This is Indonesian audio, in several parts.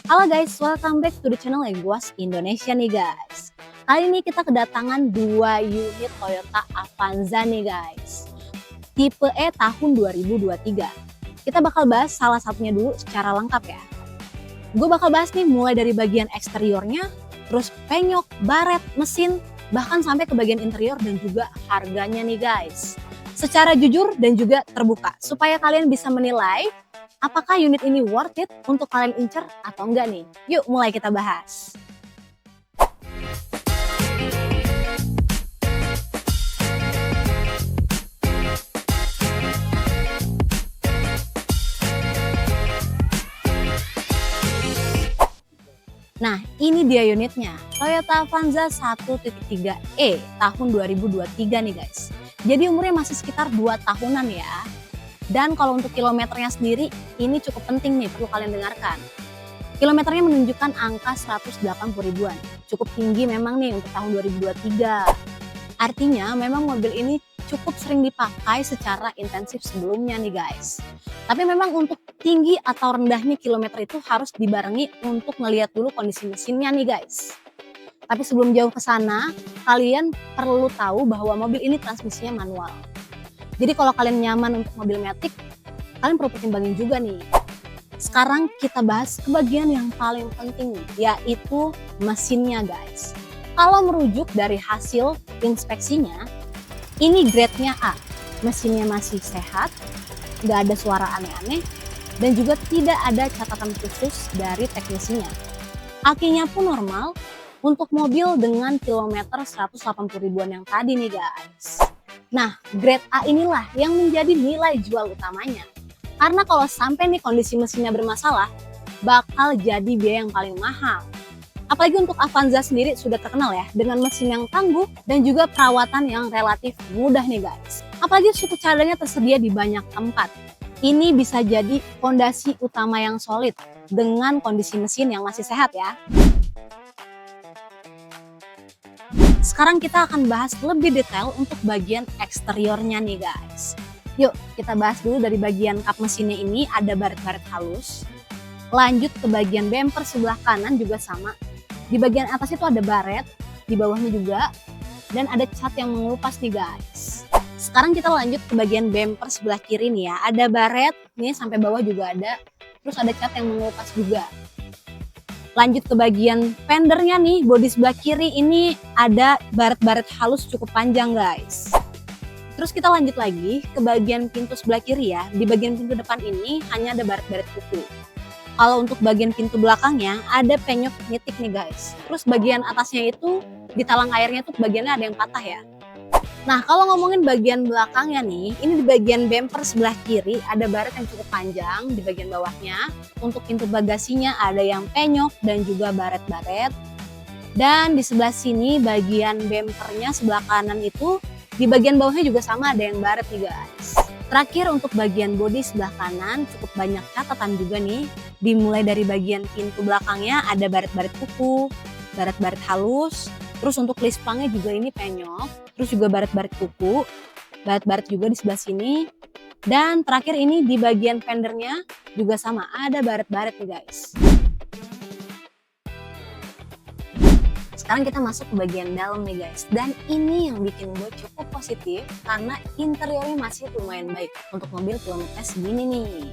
Halo guys, welcome back to the channel Leguas Indonesia nih guys. Kali ini kita kedatangan 2 unit Toyota Avanza nih guys. Tipe E tahun 2023. Kita bakal bahas salah satunya dulu secara lengkap ya. Gue bakal bahas nih mulai dari bagian eksteriornya, terus penyok, baret, mesin, bahkan sampai ke bagian interior dan juga harganya nih guys. Secara jujur dan juga terbuka, supaya kalian bisa menilai apakah unit ini worth it untuk kalian incer atau enggak nih? Yuk mulai kita bahas. Nah, ini dia unitnya. Toyota Avanza 1.3e tahun 2023 nih guys. Jadi umurnya masih sekitar 2 tahunan ya. Dan kalau untuk kilometernya sendiri, ini cukup penting nih, perlu kalian dengarkan. Kilometernya menunjukkan angka 180 ribuan. Cukup tinggi memang nih untuk tahun 2023. Artinya memang mobil ini cukup sering dipakai secara intensif sebelumnya nih guys. Tapi memang untuk tinggi atau rendahnya kilometer itu harus dibarengi untuk ngeliat dulu kondisi mesinnya nih guys. Tapi sebelum jauh ke sana, kalian perlu tahu bahwa mobil ini transmisinya manual. Jadi kalau kalian nyaman untuk mobil matic, kalian perlu pertimbangin juga nih. Sekarang kita bahas ke bagian yang paling penting nih, yaitu mesinnya guys. Kalau merujuk dari hasil inspeksinya, ini grade-nya A. Mesinnya masih sehat, nggak ada suara aneh-aneh, dan juga tidak ada catatan khusus dari teknisinya. Akinya pun normal untuk mobil dengan kilometer 180 ribuan yang tadi nih guys. Nah, grade A inilah yang menjadi nilai jual utamanya. Karena kalau sampai nih kondisi mesinnya bermasalah, bakal jadi biaya yang paling mahal. Apalagi untuk Avanza sendiri sudah terkenal ya, dengan mesin yang tangguh dan juga perawatan yang relatif mudah nih guys. Apalagi suku cadangnya tersedia di banyak tempat. Ini bisa jadi fondasi utama yang solid dengan kondisi mesin yang masih sehat ya. Sekarang kita akan bahas lebih detail untuk bagian eksteriornya nih guys. Yuk kita bahas dulu dari bagian kap mesinnya ini ada baret-baret halus. Lanjut ke bagian bumper sebelah kanan juga sama. Di bagian atas itu ada baret, di bawahnya juga. Dan ada cat yang mengelupas nih guys. Sekarang kita lanjut ke bagian bumper sebelah kiri nih ya. Ada baret, nih sampai bawah juga ada. Terus ada cat yang mengelupas juga. Lanjut ke bagian fendernya nih, bodi sebelah kiri ini ada baret-baret halus cukup panjang guys. Terus kita lanjut lagi ke bagian pintu sebelah kiri ya. Di bagian pintu depan ini hanya ada baret-baret kuku. Kalau untuk bagian pintu belakangnya ada penyok nitik nih guys. Terus bagian atasnya itu di talang airnya tuh bagiannya ada yang patah ya. Nah kalau ngomongin bagian belakangnya nih, ini di bagian bumper sebelah kiri ada baret yang cukup panjang di bagian bawahnya. Untuk pintu bagasinya ada yang penyok dan juga baret-baret. Dan di sebelah sini bagian bumpernya sebelah kanan itu di bagian bawahnya juga sama ada yang baret nih guys. Terakhir untuk bagian bodi sebelah kanan cukup banyak catatan juga nih. Dimulai dari bagian pintu belakangnya ada baret-baret kuku, baret-baret halus. Terus untuk list plangnya juga ini penyok, terus juga baret-baret kuku, baret-baret juga di sebelah sini. Dan terakhir ini di bagian fendernya juga sama, ada baret-baret nih guys. Sekarang kita masuk ke bagian dalam nih guys. Dan ini yang bikin gue cukup positif karena interiornya masih lumayan baik untuk mobil kilometer segini nih.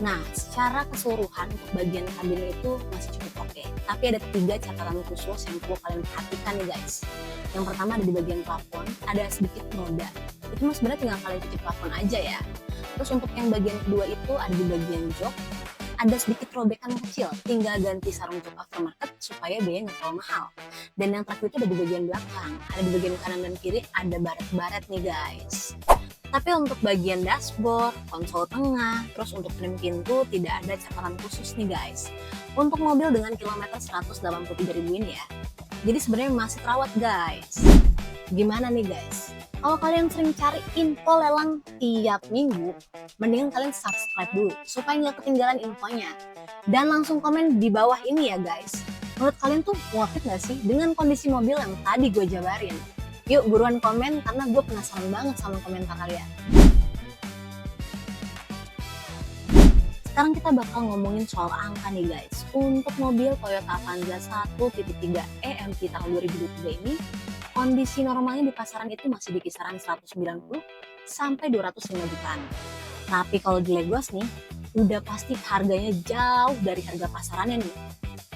Nah, secara keseluruhan untuk bagian kabin itu masih cukup oke. Tapi ada 3 catatan khusus yang perlu kalian perhatikan nih guys. Yang pertama ada di bagian plafon, ada sedikit noda. Itu mas sebenarnya tinggal kalian cuci plafon aja ya. Terus untuk yang bagian kedua itu ada di bagian jok. Ada sedikit robekan kecil, tinggal ganti sarung jok aftermarket supaya biaya nggak terlalu mahal. Dan yang terakhir itu ada di bagian belakang, ada di bagian kanan dan kiri ada baret-baret nih guys. Tapi untuk bagian dashboard, konsol tengah, terus untuk rem pintu tidak ada catatan khusus nih guys. Untuk mobil dengan kilometer 183 ribu ini ya. Jadi sebenarnya masih terawat guys. Gimana nih guys? Kalau kalian sering cari info lelang tiap minggu, mendingan kalian subscribe dulu supaya nggak ketinggalan infonya. Dan langsung komen di bawah ini ya guys. Menurut kalian tuh worth it nggak sih dengan kondisi mobil yang tadi gue jabarin? Yuk buruan komen karena gue penasaran banget sama komentar kalian. Sekarang kita bakal ngomongin soal angka nih guys. Untuk mobil Toyota Avanza 1.3 EMP tahun 2023 ini, kondisi normalnya di pasaran itu masih di kisaran 190 sampai 205 jutaan. Tapi kalau di Legos nih, udah pasti harganya jauh dari harga pasarannya nih.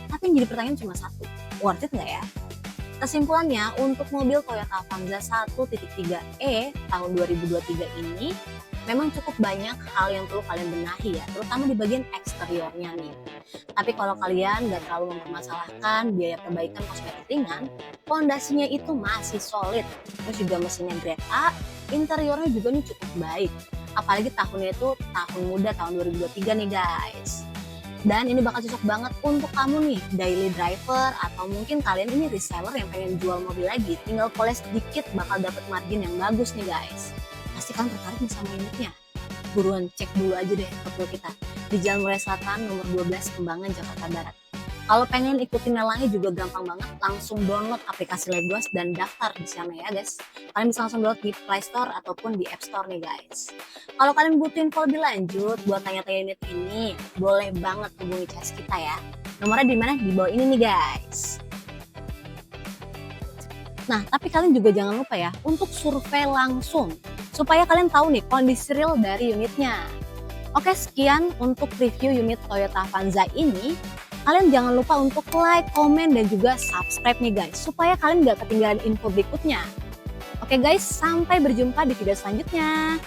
Tapi yang jadi pertanyaan cuma satu, worth it nggak ya? Kesimpulannya, untuk mobil Toyota Avanza 1.3e tahun 2023 ini memang cukup banyak hal yang perlu kalian benahi ya, terutama di bagian eksteriornya nih. Tapi kalau kalian nggak terlalu mempermasalahkan biaya perbaikan kosmetik ringan, fondasinya itu masih solid. Terus juga mesinnya grade A, interiornya juga nih cukup baik. Apalagi tahunnya itu tahun muda, tahun 2023 nih guys. Dan ini bakal cocok banget untuk kamu nih, daily driver atau mungkin kalian ini reseller yang pengen jual mobil lagi, tinggal poles sedikit bakal dapat margin yang bagus nih guys. Pasti kan tertarik nih sama unitnya? Buruan cek dulu aja deh ke toko kita di Jalan Raya Selatan nomor 12 Kembangan, Jakarta Barat. Kalau pengen ikutin lelangnya juga gampang banget, langsung download aplikasi Legos dan daftar di sana ya guys. Kalian bisa langsung download di Play Store ataupun di App Store nih guys. Kalau kalian butuh info lebih lanjut buat tanya-tanya unit ini, boleh banget hubungi CS kita ya. Nomornya di mana? Di bawah ini nih guys. Nah, tapi kalian juga jangan lupa ya untuk survei langsung supaya kalian tahu nih kondisi real dari unitnya. Oke, sekian untuk review unit Toyota Avanza ini. Kalian jangan lupa untuk like, komen, dan juga subscribe nih guys, supaya kalian gak ketinggalan info berikutnya. Oke guys, sampai berjumpa di video selanjutnya.